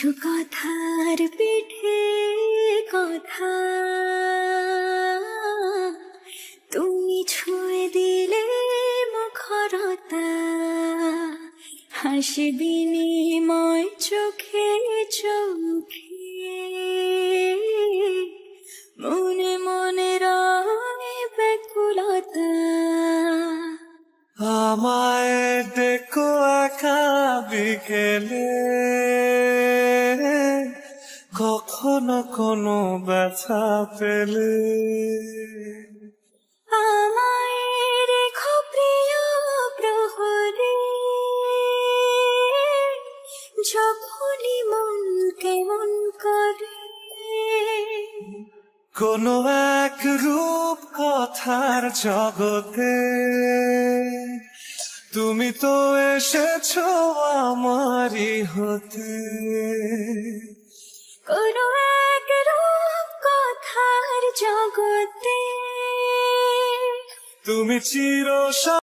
কিছু কথার পিঠে কথা তুমি ছুঁয়ে দিলে মুখরতা, হাসি বিনিময় চোখে চোখে, মনে মনে রয় ব্যাকুলতা। আমায় দেখো একা বিকেলে, কখনো কোনো ব্যথা পেলে আমায় রেখো প্রিয় প্রহরে, যখনই মন কেমন করে। কোনো এক রূপ কথার জগতে তুমি তো এসেছো আমারই হতে। কোনো এক রূপ কথার জগতে তুমি চির